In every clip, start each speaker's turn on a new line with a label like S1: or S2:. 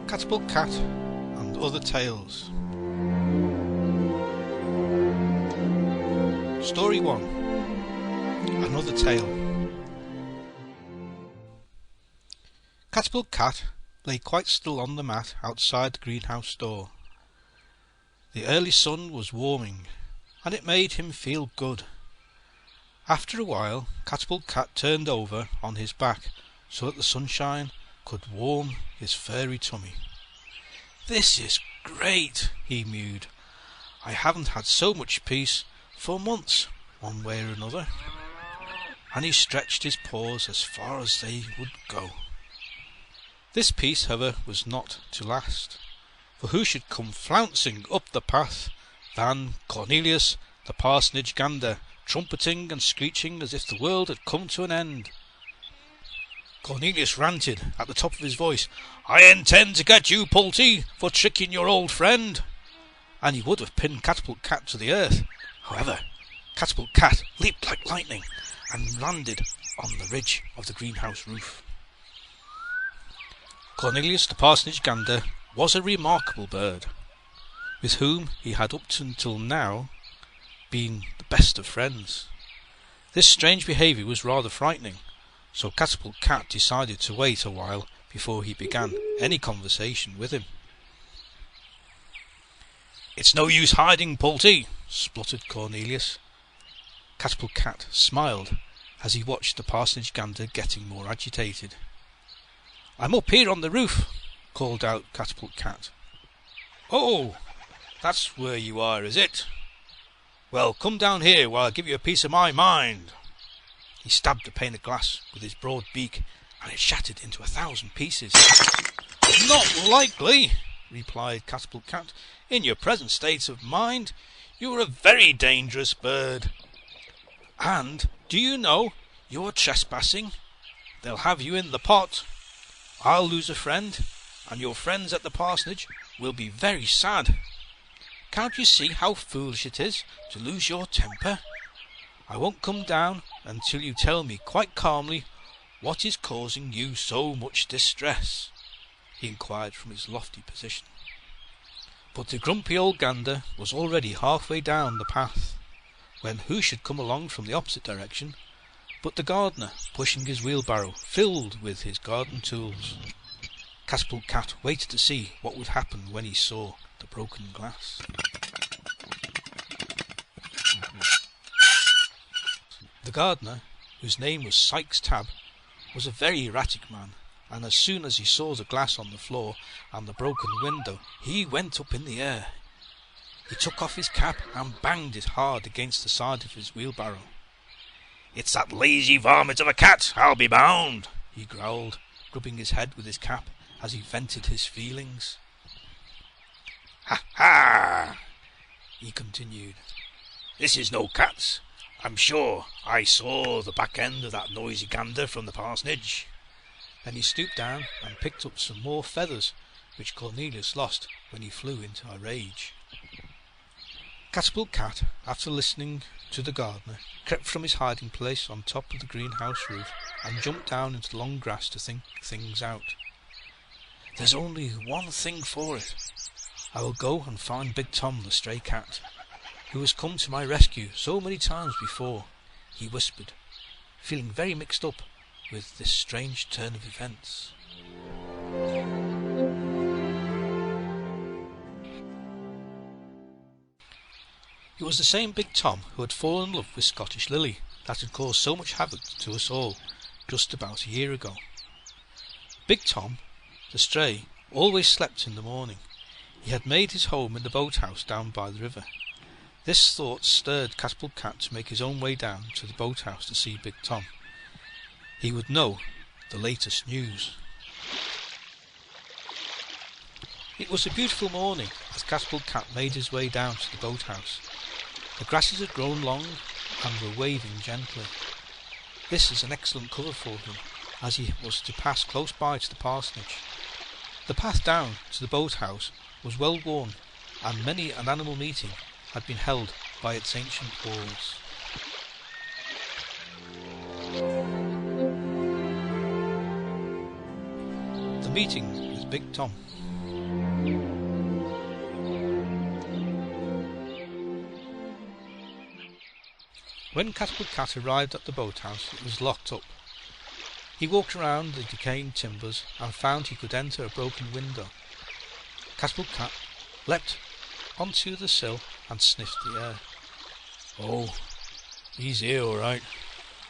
S1: Catapult Cat and Other Tales. Story 1. Another Tale. Catapult Cat lay quite still on the mat outside the greenhouse door. The early sun was warming, and it made him feel good. After a while, Catapult Cat turned over on his back so that the sunshine could warm his furry tummy. "This is great," he mewed. "I haven't had so much peace for months, one way or another." And he stretched his paws as far as they would go. This peace, however, was not to last, for who should come flouncing up the path than Cornelius the parsonage gander, trumpeting and screeching as if the world had come to an end. Cornelius ranted at the top of his voice, "I intend to get you, Pulty, for tricking your old friend," and he would have pinned Catapult Cat to the earth. However, Catapult Cat leaped like lightning and landed on the ridge of the greenhouse roof. Cornelius the parsonage gander was a remarkable bird, with whom he had up until now been the best of friends. This strange behaviour was rather frightening, so Catapult Cat decided to wait a while before he began any conversation with him. "It's no use hiding, Pulty," spluttered Cornelius. Catapult Cat smiled as he watched the parsonage gander getting more agitated. "I'm up here on the roof," called out Catapult Cat. "Oh, that's where you are, is it? Well, come down here while I give you a piece of my mind." He stabbed a pane of glass with his broad beak, and it shattered into 1,000 pieces. "Not likely," replied Catapult Cat. "In your present state of mind, you are a very dangerous bird. And, do you know, you are trespassing? They'll have you in the pot. I'll lose a friend, and your friends at the parsonage will be very sad. Can't you see how foolish it is to lose your temper? I won't come down until you tell me quite calmly what is causing you so much distress," he inquired from his lofty position. But the grumpy old gander was already halfway down the path, when who should come along from the opposite direction but the gardener, pushing his wheelbarrow filled with his garden tools. Catapult Cat waited to see what would happen when he saw the broken glass. The gardener, whose name was Sykes Tab, was a very erratic man, and as soon as he saw the glass on the floor and the broken window, he went up in the air. He took off his cap and banged it hard against the side of his wheelbarrow. "It's that lazy varmint of a cat, I'll be bound," he growled, rubbing his head with his cap as he vented his feelings. "Ha ha!" he continued. "This is no cat. I'm sure I saw the back end of that noisy gander from the parsonage." Then he stooped down and picked up some more feathers, which Cornelius lost when he flew into a rage. Catapult Cat, after listening to the gardener, crept from his hiding place on top of the greenhouse roof and jumped down into the long grass to think things out. "There's only one thing for it. I will go and find Big Tom the stray cat, who has come to my rescue so many times before," he whispered, feeling very mixed up with this strange turn of events. It was the same Big Tom who had fallen in love with Scottish Lilly that had caused so much havoc to us all just about a year ago. Big Tom, the stray, always slept in the morning. He had made his home in the boathouse down by the river. This thought stirred Catapult Cat to make his own way down to the boathouse to see Big Tom. He would know the latest news. It was a beautiful morning as Catapult Cat made his way down to the boathouse. The grasses had grown long and were waving gently. This is an excellent cover for him, as he was to pass close by to the parsonage. The path down to the boathouse was well worn, and many an animal meeting had been held by its ancient walls. The meeting with Big Tom. When Catapult Cat arrived at the boathouse, it was locked up. He walked around the decaying timbers and found he could enter a broken window. Catapult Cat leapt onto the sill and sniffed the air. "Oh, he's here all right.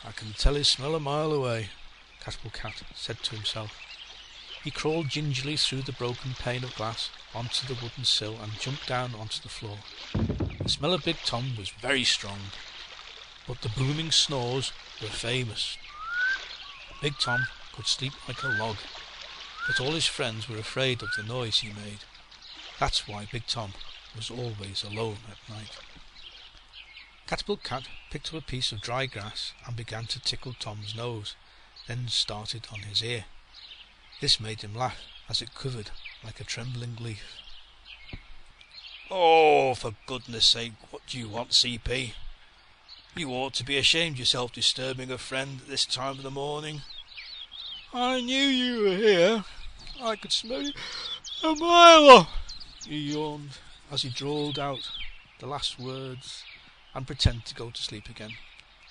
S1: I can tell his smell a mile away," Catapult Cat said to himself. He crawled gingerly through the broken pane of glass onto the wooden sill and jumped down onto the floor. The smell of Big Tom was very strong, but the booming snores were famous. Big Tom could sleep like a log, but all his friends were afraid of the noise he made. That's why Big Tom was always alone at night. Catapult Cat picked up a piece of dry grass and began to tickle Tom's nose, then started on his ear. This made him laugh as it quivered like a trembling leaf. "Oh, for goodness sake, what do you want, CP? You ought to be ashamed yourself disturbing a friend at this time of the morning." "I knew you were here. I could smell you a mile off," he yawned as he drawled out the last words and pretended to go to sleep again.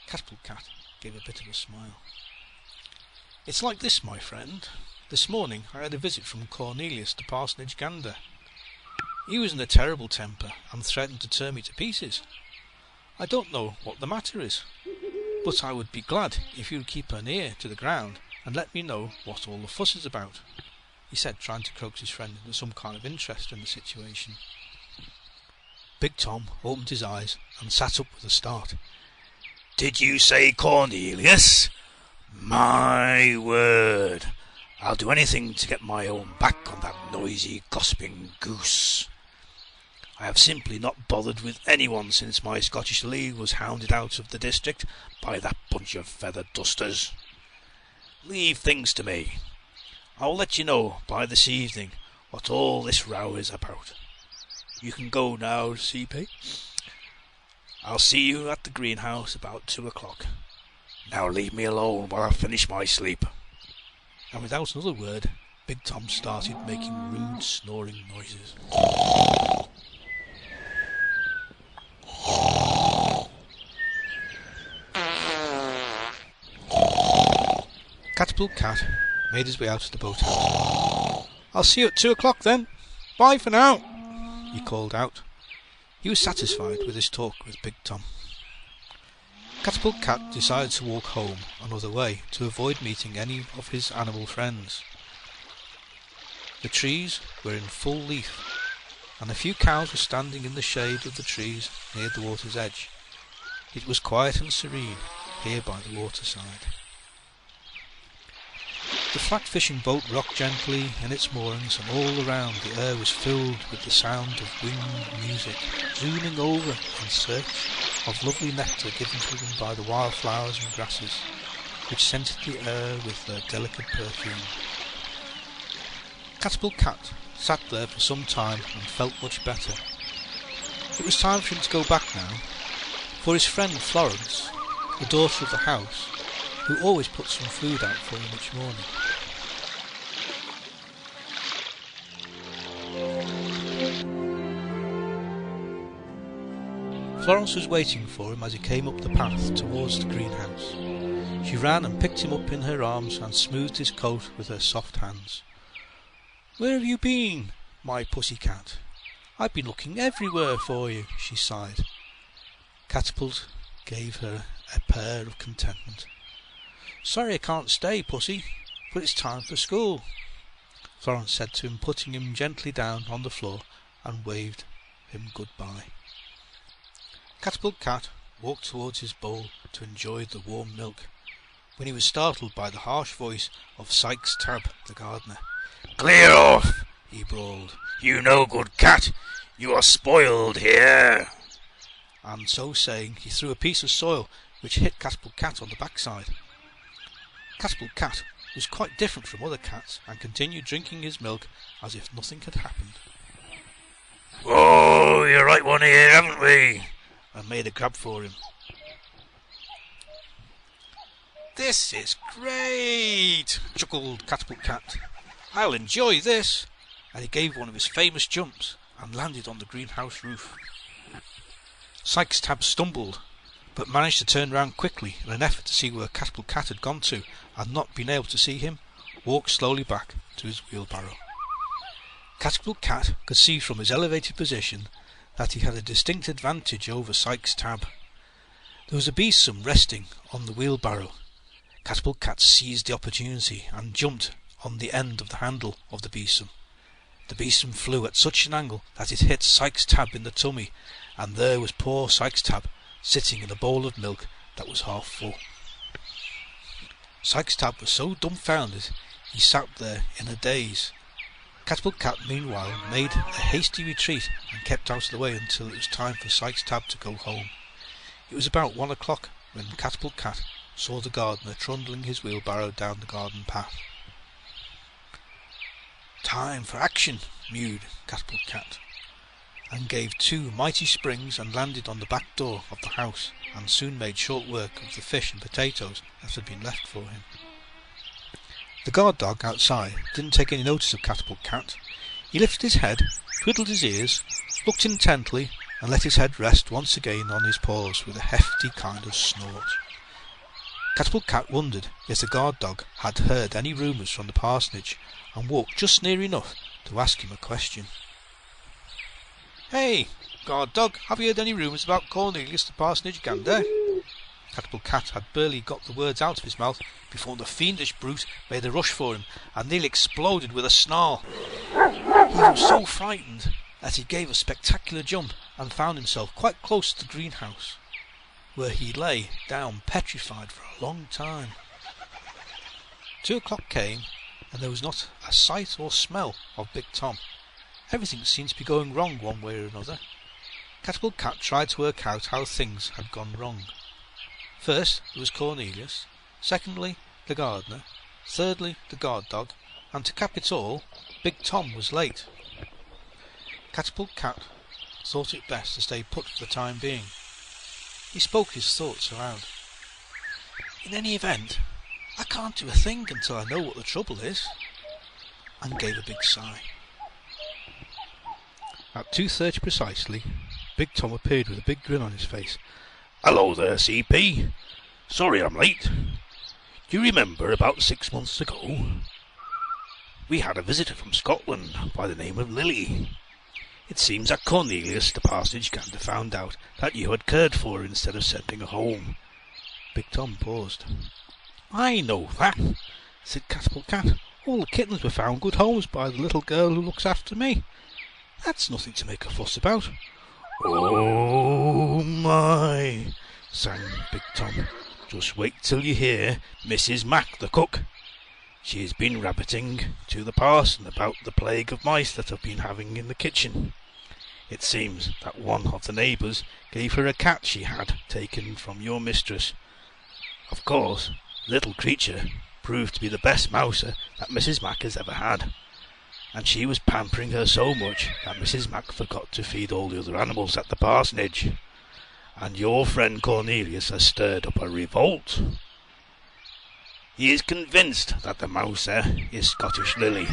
S1: Catapult Cat gave a bit of a smile. "It's like this, my friend. This morning I had a visit from Cornelius the parsonage gander. He was in a terrible temper and threatened to tear me to pieces. I don't know what the matter is, but I would be glad if you'd keep an ear to the ground and let me know what all the fuss is about," he said, trying to coax his friend into some kind of interest in the situation. Big Tom opened his eyes and sat up with a start. "Did you say Cornelius? My word! I'll do anything to get my own back on that noisy, gossiping goose. I have simply not bothered with anyone since my Scottish leave was hounded out of the district by that bunch of feather dusters. Leave things to me. I'll let you know by this evening what all this row is about. You can go now, CP. I'll see you at the greenhouse about 2 o'clock. Now leave me alone while I finish my sleep." And without another word, Big Tom started making rude snoring noises. Catapult Cat made his way out of the boathouse. "I'll see you at 2 o'clock then. Bye for now," he called out. He was satisfied with his talk with Big Tom. Catapult Cat decided to walk home another way to avoid meeting any of his animal friends. The trees were in full leaf, and a few cows were standing in the shade of the trees near the water's edge. It was quiet and serene here by the waterside. The flat fishing boat rocked gently in its moorings, and all around the air was filled with the sound of winged music, zooming over in search of lovely nectar given to them by the wildflowers and grasses, which scented the air with their delicate perfume. Catapult Cat sat there for some time and felt much better. It was time for him to go back now, for his friend Florence, the daughter of the house, who always put some food out for him each morning. Florence was waiting for him as he came up the path towards the greenhouse. She ran and picked him up in her arms and smoothed his coat with her soft hands. "Where have you been, my pussy cat? I've been looking everywhere for you," she sighed. Catapult gave her a purr of contentment. "Sorry I can't stay, pussy, but it's time for school," Florence said to him, putting him gently down on the floor and waved him goodbye. Catapult Cat walked towards his bowl to enjoy the warm milk, when he was startled by the harsh voice of Sykes Tab, the gardener. "Clear off!" he brawled. "You no good cat! You are spoiled here!" And so saying, he threw a piece of soil which hit Catapult Cat on the backside. Catapult Cat was quite different from other cats and continued drinking his milk as if nothing had happened. "Oh, you're right one here, haven't we?" and made a grab for him. "This is great!" chuckled Catapult Cat. "I'll enjoy this!" and he gave one of his famous jumps and landed on the greenhouse roof. Sykes Tab stumbled, but managed to turn round quickly in an effort to see where Catapult Cat had gone to, and not being able to see him, walked slowly back to his wheelbarrow. Catapult Cat could see from his elevated position that he had a distinct advantage over Sykes Tab. There was a besom resting on the wheelbarrow. Catapult Cat seized the opportunity and jumped on the end of the handle of the besom. The besom flew at such an angle that it hit Sykes Tab in the tummy, and there was poor Sykes Tab sitting in a bowl of milk that was half full. Sykes Tab was so dumbfounded he sat there in a daze. Catapult Cat meanwhile made a hasty retreat and kept out of the way until it was time for Sykes Tab to go home. It was about 1 o'clock when Catapult Cat saw the gardener trundling his wheelbarrow down the garden path. "Time for action," mewed Catapult Cat, and gave 2 mighty springs and landed on the back door of the house, and soon made short work of the fish and potatoes that had been left for him. The guard dog outside didn't take any notice of Catapult Cat. He lifted his head, twiddled his ears, looked intently, and let his head rest once again on his paws with a hefty kind of snort. Catapult Cat wondered if the guard dog had heard any rumours from the parsonage, and walked just near enough to ask him a question. "Hey, guard dog, have you heard any rumours about Cornelius the parsonage gander?" Catapult Cat had barely got the words out of his mouth before the fiendish brute made a rush for him and nearly exploded with a snarl. He was so frightened that he gave a spectacular jump and found himself quite close to the greenhouse, where he lay down petrified for a long time. 2 o'clock came, and there was not a sight or smell of Big Tom. Everything seemed to be going wrong one way or another. Catapult Cat tried to work out how things had gone wrong. First there was Cornelius, secondly the gardener, thirdly the guard dog, and to cap it all, Big Tom was late. Catapult Cat thought it best to stay put for the time being. He spoke his thoughts aloud. "In any event, I can't do a thing until I know what the trouble is," and gave a big sigh. At 2:30 precisely, Big Tom appeared with a big grin on his face.
S2: "Hello there, CP. Sorry I'm late. Do you remember about 6 months ago? We had a visitor from Scotland by the name of Lilly. It seems that Cornelius the parsonage gander found out that you had cared for her instead of sending her home."
S1: Big Tom paused.
S2: "I know that,"
S1: said Catapult Cat. "All the kittens were found good homes by the little girl who looks after me. That's nothing to make a fuss about."
S2: "Oh my," sang Big Tom. "Just wait till you hear Mrs. Mac the cook. She's been rabbiting to the parson about the plague of mice that have been having in the kitchen. It seems that one of the neighbours gave her a cat she had taken from your mistress. Of course, the little creature proved to be the best mouser that Mrs. Mac has ever had, and she was pampering her so much that Mrs. Mac forgot to feed all the other animals at the parsonage, and your friend Cornelius has stirred up a revolt. He is convinced that the mouser is Scottish Lilly.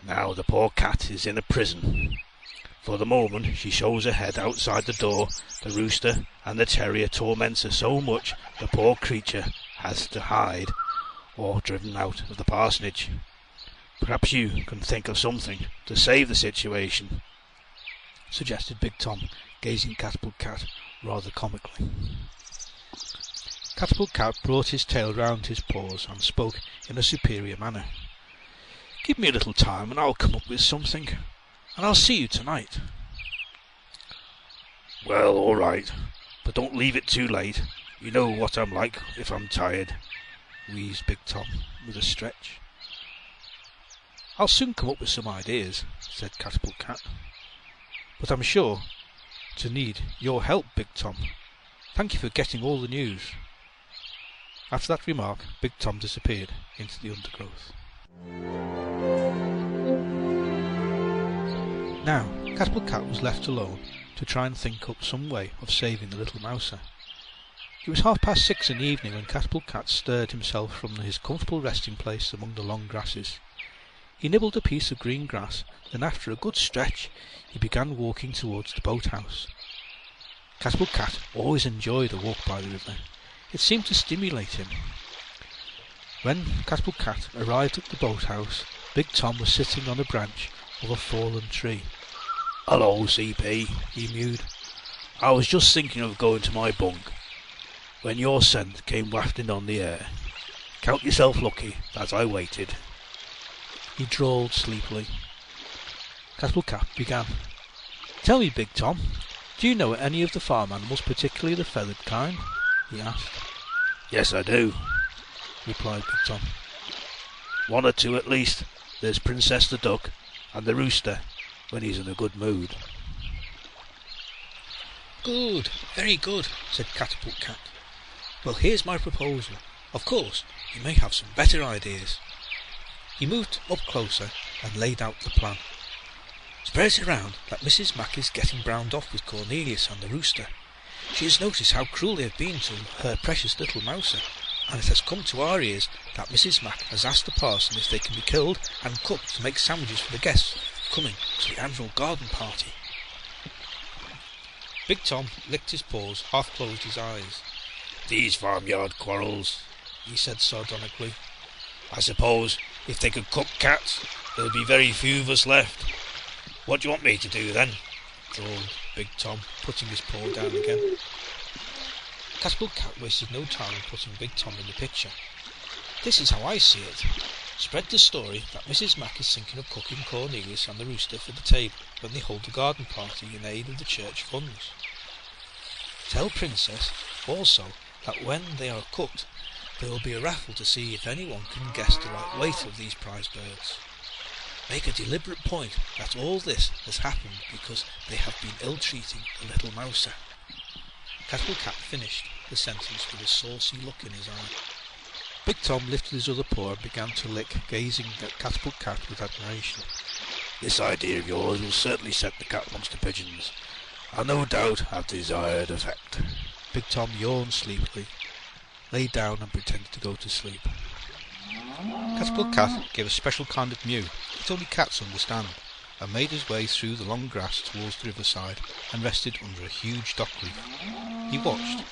S2: Now the poor cat is in a prison. For the moment she shows her head outside the door, the rooster and the terrier torments her so much the poor creature has to hide or driven out of the parsonage. Perhaps you can think of something to save the situation,"
S1: suggested Big Tom, gazing at Catapult Cat rather comically. Catapult Cat brought his tail round his paws and spoke in a superior manner. "Give me a little time and I'll come up with something, and I'll see you tonight."
S2: "Well, all right, but don't leave it too late. You know what I'm like if I'm tired," wheezed Big Tom with a stretch.
S1: "I'll soon come up with some ideas," said Catapult Cat. "But I'm sure to need your help, Big Tom. Thank you for getting all the news." After that remark, Big Tom disappeared into the undergrowth. Now, Catapult Cat was left alone to try and think up some way of saving the little mouser. It was 6:30 in the evening when Catapult Cat stirred himself from his comfortable resting place among the long grasses. He nibbled a piece of green grass, then after a good stretch he began walking towards the boathouse. Catapult Cat always enjoyed a walk by the river. It seemed to stimulate him. When Catapult Cat arrived at the boathouse, Big Tom was sitting on a branch of a fallen tree.
S2: "Hello, CP," he mewed. "I was just thinking of going to my bunk when your scent came wafting on the air. Count yourself lucky that I waited."
S1: He drawled sleepily. Catapult Cat began. "Tell me, Big Tom, do you know any of the farm animals, particularly the feathered kind?" he asked.
S2: "Yes, I do,"
S1: replied Big Tom.
S2: "One or two at least. There's Princess the Duck and the Rooster when he's in a good mood."
S1: "Good, very good," said Catapult Cat. "Well, here's my proposal. Of course, you may have some better ideas." He moved up closer and laid out the plan. "Spread it around that Mrs. Mac is getting browned off with Cornelius and the Rooster. She has noticed how cruel they have been to her precious little mouser, and it has come to our ears that Mrs. Mac has asked the parson if they can be killed and cooked to make sandwiches for the guests coming to the annual garden party." Big Tom licked his paws, half closed his eyes.
S2: "These farmyard quarrels,"
S1: he said sardonically.
S2: "I suppose if they could cook cats, there'd be very few of us left. What do you want me to do then?"
S1: drawled Big Tom, putting his paw down again. Catapult Cat wasted no time in putting Big Tom in the picture. "This is how I see it. Spread the story that Mrs. Mac is thinking of cooking Cornelius and the Rooster for the table when they hold the garden party in aid of the church funds. Tell Princess also that when they are cooked, there will be a raffle to see if anyone can guess the right weight of these prize birds. Make a deliberate point that all this has happened because they have been ill-treating the little mouser." Catapult Cat finished the sentence with a saucy look in his eye. Big Tom lifted his other paw and began to lick, gazing at Catapult Cat with admiration.
S2: "This idea of yours will certainly set the cat monster pigeons, and no doubt have the desired effect."
S1: Big Tom yawned sleepily, lay down and pretended to go to sleep. Catapult Cat gave a special kind of mew that only cats understand, and made his way through the long grass towards the riverside and rested under a huge dock leaf. He watched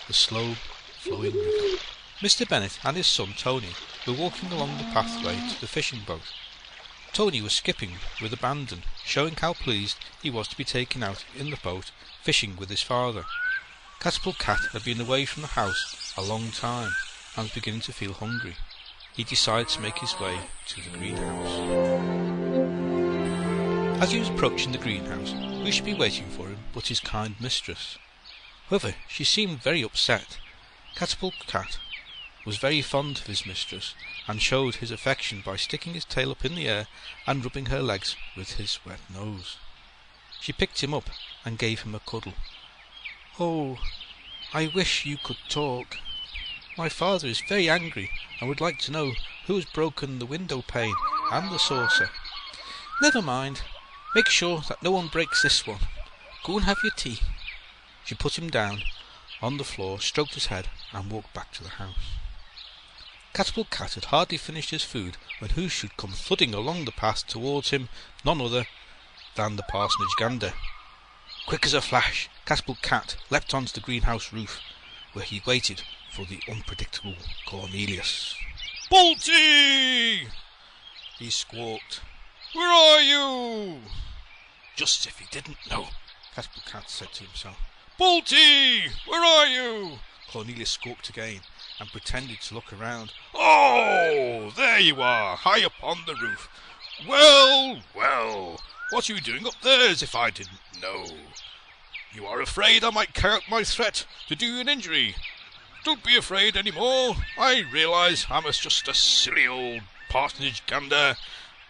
S1: the slow flowing river. Mr. Bennet and his son Tony were walking along the pathway to the fishing boat. Tony was skipping with abandon, showing how pleased he was to be taken out in the boat fishing with his father. Catapult Cat had been away from the house a long time and was beginning to feel hungry. He decided to make his way to the greenhouse. As he was approaching the greenhouse, who should be waiting for him but his kind mistress? However, she seemed very upset. Catapult Cat was very fond of his mistress, and showed his affection by sticking his tail up in the air and rubbing her legs with his wet nose. She picked him up and gave him a cuddle. "Oh, I wish you could talk. My father is very angry and would like to know who has broken the window pane and the saucer." "Never mind. Make sure that no one breaks this one. Go and have your tea." She put him down on the floor, stroked his head, and walked back to the house. Catapult Cat had hardly finished his food when who should come thudding along the path towards him, none other than the parsonage gander. Quick as a flash, Catapult Cat leapt onto the greenhouse roof, where he waited for the unpredictable Cornelius. "Bolty!" he squawked. "Where are you?" Just as if he didn't know, Catapult Cat said to himself. "Bolty! Where are you?" Cornelius squawked again, and pretended to look around. "Oh, there you are, high up on the roof. Well, well, what are you doing up there as if I didn't know? You are afraid I might carry out my threat to do you an injury. Don't be afraid any more. I realise I'm just a silly old parsonage gander,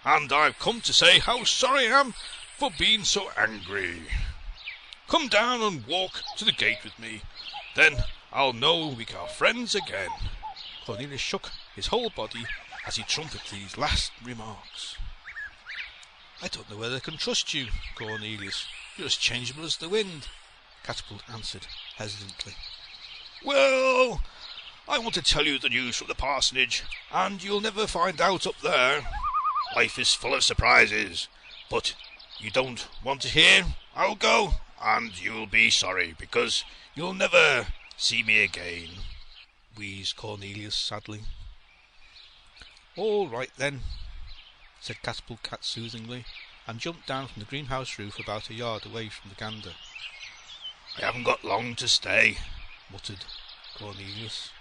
S1: and I've come to say how sorry I am for being so angry. Come down and walk to the gate with me. Then I'll know we are friends again." Cornelius shook his whole body as he trumpeted these last remarks. "I don't know whether I can trust you, Cornelius. You're as changeable as the wind," Catapult answered hesitantly. "Well, I want to tell you the news from the parsonage, and you'll never find out up there. Life is full of surprises. But you don't want to hear? I'll go.
S2: And you'll be sorry, because you'll never see me again,
S1: wheezed Cornelius sadly. All right then, said Catapult Cat soothingly, and jumped down from the greenhouse roof about a yard away from the gander.
S2: I haven't got long to stay,
S1: muttered Cornelius.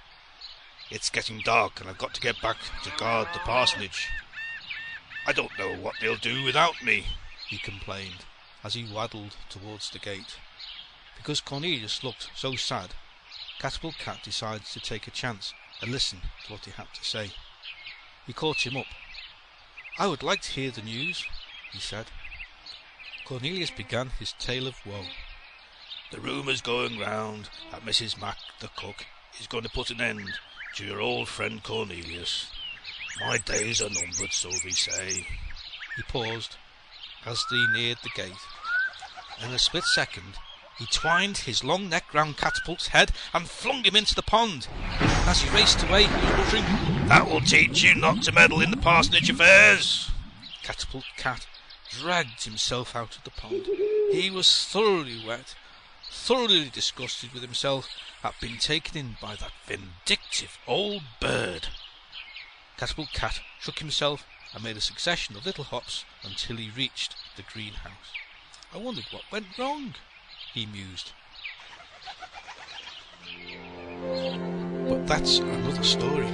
S2: It's getting dark and I've got to get back to guard the parsonage. I don't know what they'll do without me,
S1: he complained as he waddled towards the gate. Because Cornelius looked so sad, Catapult Cat decided to take a chance and listen to what he had to say. He caught him up. I would like to hear the news, he said. Cornelius began his tale of woe.
S2: The rumour's going round that Mrs. Mac, the cook, is going to put an end to your old friend Cornelius. My days are numbered, so they say.
S1: He paused as they neared the gate. In a split second, he twined his long neck round Catapult's head and flung him into the pond. As he raced away, he was muttering,
S2: That will teach you not to meddle in the parsonage affairs.
S1: Catapult Cat dragged himself out of the pond. He was thoroughly wet, thoroughly disgusted with himself at being taken in by that vindictive old bird. Catapult Cat shook himself and made a succession of little hops until he reached the greenhouse. I wondered what went wrong, he mused. But that's another story.